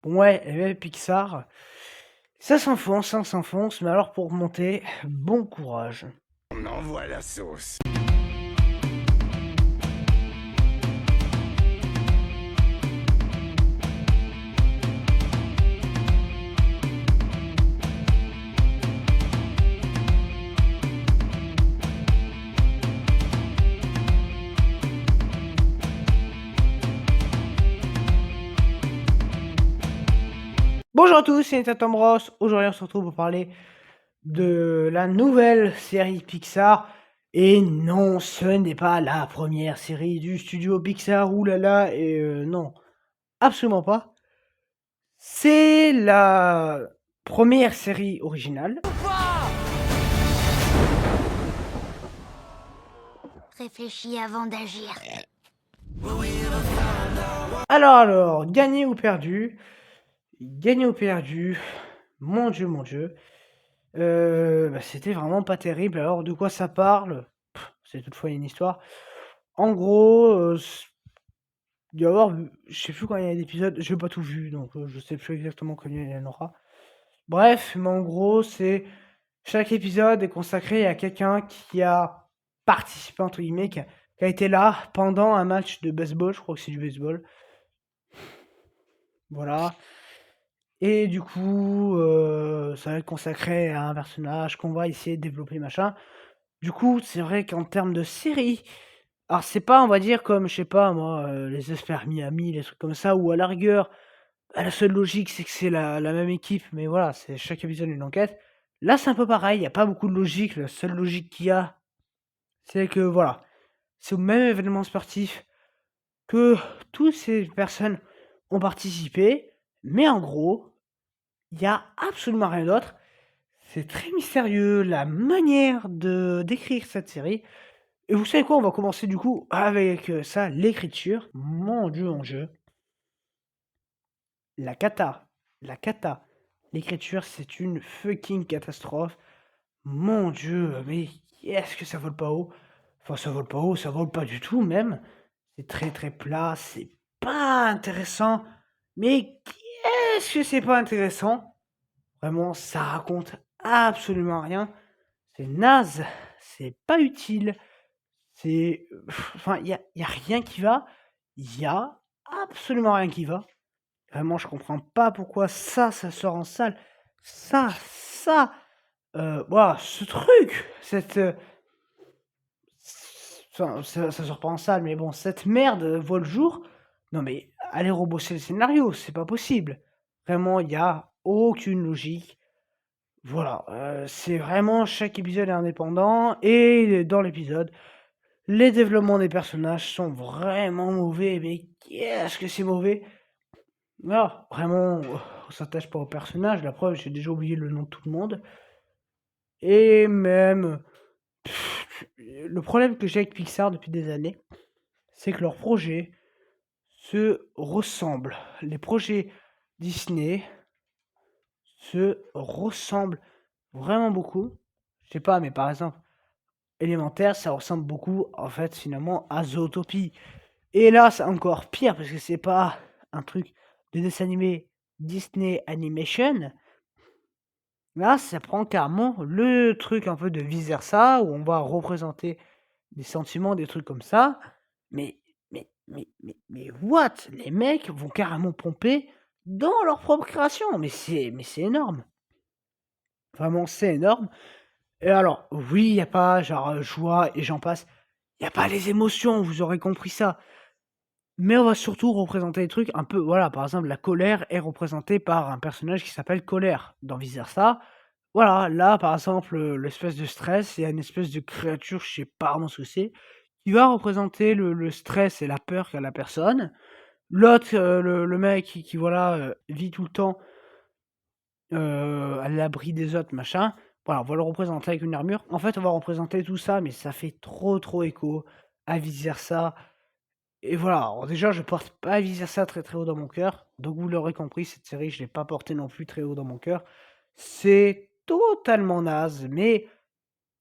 Bon, ouais, et même Pixar, ça s'enfonce, mais alors pour remonter, bon courage. On envoie la sauce. Bonjour à tous, c'est Nathan Bros. Aujourd'hui, on se retrouve pour parler de la nouvelle série Pixar. Et non, ce n'est pas la première série du studio Pixar, oulala, et non, absolument pas. C'est la première série originale. Réfléchis avant d'agir. Alors, gagné ou perdu? Gagné ou perdu? Mon Dieu, mon Dieu. C'était vraiment pas terrible. Alors, de quoi ça parle? C'est toutefois une histoire. En gros, il doit y avoir, je sais plus combien il y a d'épisodes, j'ai pas tout vu, donc je sais plus exactement combien il y en aura. Bref, mais en gros, c'est chaque épisode est consacré à quelqu'un qui a participé, entre guillemets, qui a été là pendant un match de baseball, je crois que c'est du baseball. Voilà. Et du coup, ça va être consacré à un personnage qu'on va essayer de développer, machin. Du coup, c'est vrai qu'en termes de série, alors c'est pas, on va dire, comme, je sais pas moi, les Experts Miami, les trucs comme ça, où à la rigueur, la seule logique, c'est que c'est la même équipe, mais voilà, c'est chaque épisode une enquête. Là, c'est un peu pareil, il y a pas beaucoup de logique. La seule logique qu'il y a, c'est que voilà, c'est au même événement sportif que toutes ces personnes ont participé, mais en gros, il y a absolument rien d'autre. C'est très mystérieux la manière de d'écrire cette série. Et vous savez quoi? On va commencer du coup avec, ça, l'écriture. Mon Dieu, mon Dieu. La cata, la cata. L'écriture, c'est une fucking catastrophe. Mon Dieu, mais est-ce que ça vole pas haut? Enfin, ça vole pas haut, ça vole pas du tout même. C'est très très plat, c'est pas intéressant. Mais qu'est-ce que c'est pas intéressant? Vraiment, ça raconte absolument rien. C'est naze, c'est pas utile. C'est, enfin, il y a rien qui va. Il y a absolument rien qui va. Vraiment, je comprends pas pourquoi ça sort en salle. Ça, waouh, ce truc, cette, enfin, ça sort pas en salle, mais bon, cette merde voit le jour. Non mais allez rebosser le scénario, c'est pas possible. Vraiment, il y a aucune logique. Voilà, c'est vraiment chaque épisode est indépendant et dans l'épisode, les développements des personnages sont vraiment mauvais, mais qu'est-ce que c'est mauvais! Ah, vraiment, on s'attache pas aux personnages, la preuve, j'ai déjà oublié le nom de tout le monde. Et même, le problème que j'ai avec Pixar depuis des années, c'est que leurs projets se ressemblent. Les projets Disney se ressemblent vraiment beaucoup. Je sais pas, mais par exemple, Élémentaire, ça ressemble beaucoup, en fait, finalement, à Zootopie. Et là, c'est encore pire parce que c'est pas un truc de dessin animé Disney Animation. Là, ça prend carrément le truc un peu de vice versa où on va représenter des sentiments, des trucs comme ça. Mais, mais what? Les mecs vont carrément pomper dans leur propre création. Mais c'est énorme. Vraiment, c'est énorme. Et alors, oui, il n'y a pas genre joie et j'en passe. Il n'y a pas les émotions, vous aurez compris ça. Mais on va surtout représenter des trucs un peu, voilà, par exemple, la colère est représentée par un personnage qui s'appelle Colère. Dans Vice Versa, voilà, là, par exemple, l'espèce de stress, il y a une espèce de créature, je sais pas vraiment ce que c'est, qui va représenter le stress et la peur qu'a la personne. L'autre, le mec qui voilà, vit tout le temps, à l'abri des autres, machin. Voilà, on va le représenter avec une armure. En fait, on va représenter tout ça, mais ça fait trop écho à Vice Versa. Et voilà, alors déjà, je porte pas Vice Versa très haut dans mon cœur. Donc vous l'aurez compris, cette série, je l'ai pas portée non plus très haut dans mon cœur. C'est totalement naze, mais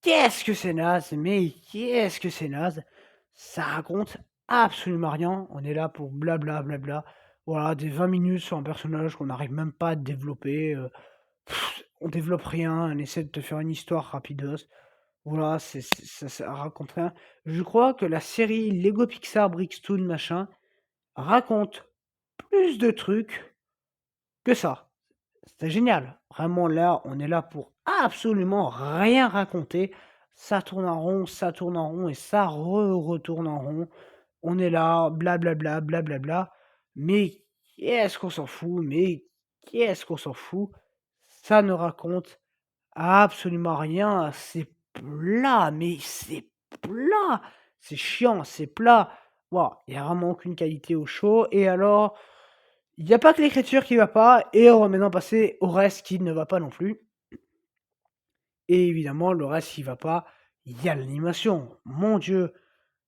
qu'est-ce que c'est naze! Mais qu'est-ce que c'est naze! Ça raconte absolument rien. On est là pour blabla, blabla. Voilà, des 20 minutes sur un personnage qu'on n'arrive même pas à développer, on développe rien, on essaie de te faire une histoire rapidos. Voilà, ça raconte rien. Je crois que la série Lego Pixar Brickstoon machin raconte plus de trucs que ça. C'était génial. Vraiment là, on est là pour absolument rien raconter. Ça tourne en rond, ça tourne en rond et ça retourne en rond. On est là, blablabla, blablabla. Mais qu'est-ce qu'on s'en fout? Mais qu'est-ce qu'on s'en fout? Ça ne raconte absolument rien. C'est plat, mais c'est plat. C'est chiant, c'est plat. Waouh, il y a vraiment aucune qualité au show. Et alors, il y a pas que l'écriture qui va pas, et on va maintenant passer au reste qui ne va pas non plus. Et évidemment, le reste qui va pas, il y a l'animation. Mon Dieu,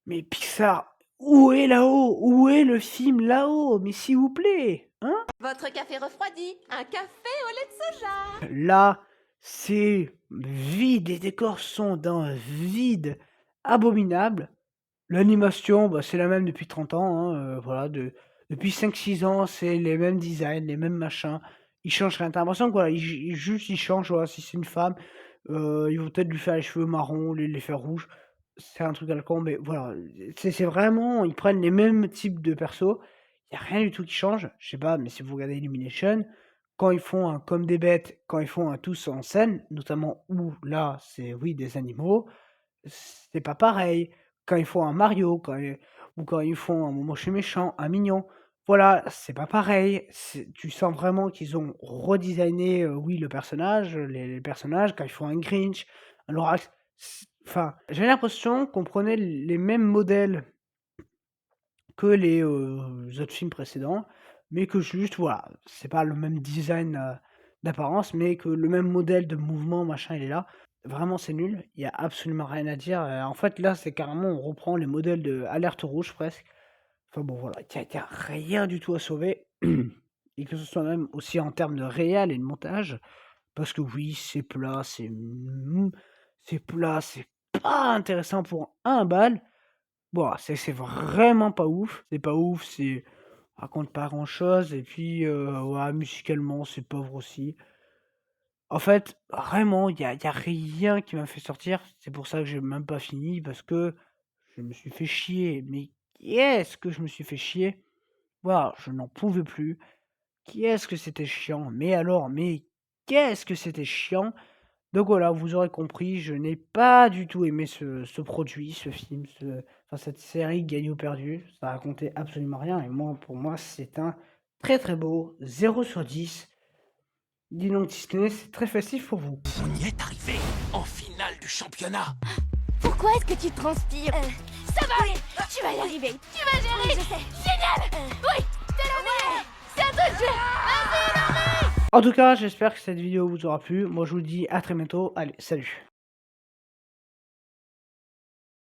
mais Pixar, où est là-haut? Où est le film là-haut? Mais s'il vous plaît, hein? Votre café refroidi, un café au lait de soja. Là, c'est vide, les décors sont d'un vide abominable. L'animation, bah, c'est la même depuis 30 ans, hein, voilà, depuis 5-6 ans, c'est les mêmes designs, les mêmes machins. Ils changent rien. Tu l'impression que voilà, ils changent, voilà, si c'est une femme, ils vont peut-être lui faire les cheveux marrons, les faire rouges. C'est un truc à la con, mais voilà, c'est vraiment ils prennent les mêmes types de persos. Il y a rien du tout qui change. Je sais pas, mais si vous regardez Illumination, quand ils font un Comme des bêtes, quand ils font un Tous en scène, notamment où là, c'est oui des animaux, c'est pas pareil. Quand ils font un Mario, ou quand ils font un Moche Méchant, un Mignon, voilà, c'est pas pareil. Tu sens vraiment qu'ils ont redesigné, oui, le personnage, les personnages, quand ils font un Grinch, un Lorax, enfin, j'ai l'impression qu'on prenait les mêmes modèles que les autres films précédents, mais que juste, voilà, c'est pas le même design d'apparence, mais que le même modèle de mouvement, machin, il est là. Vraiment, c'est nul. Il y a absolument rien à dire. En fait, là, c'est carrément, on reprend les modèles de Alerte Rouge presque. Enfin bon, voilà, il y a rien du tout à sauver. Et que ce soit même aussi en termes de réel et de montage. Parce que oui, c'est plat, c'est plat, c'est pas intéressant pour un bal. Bon, c'est vraiment pas ouf. C'est pas ouf, c'est raconte pas grand-chose. Et puis, ouais, musicalement, c'est pauvre aussi. En fait, vraiment, il y a rien qui m'a fait sortir. C'est pour ça que j'ai même pas fini, parce que je me suis fait chier. Mais qu'est-ce que je me suis fait chier? Waouh, je n'en pouvais plus. Qu'est-ce que c'était chiant. Mais alors, mais qu'est-ce que c'était chiant. Donc voilà, vous aurez compris, je n'ai pas du tout aimé ce produit, ce film, enfin cette série Gagné ou perdu. Ça racontait absolument rien. Et moi, pour moi, c'est un très très beau 0/10. Dis donc Disney, c'est très facile pour vous. On y est arrivé en finale du championnat. Pourquoi est-ce que tu transpires Ça va oui, tu vas y arriver. Tu vas gérer. Oui, je sais. Génial. Oui, t'es le c'est à toi de jouer. Vas-y, Laurie. En tout cas, j'espère que cette vidéo vous aura plu. Moi, je vous dis à très bientôt. Allez, salut.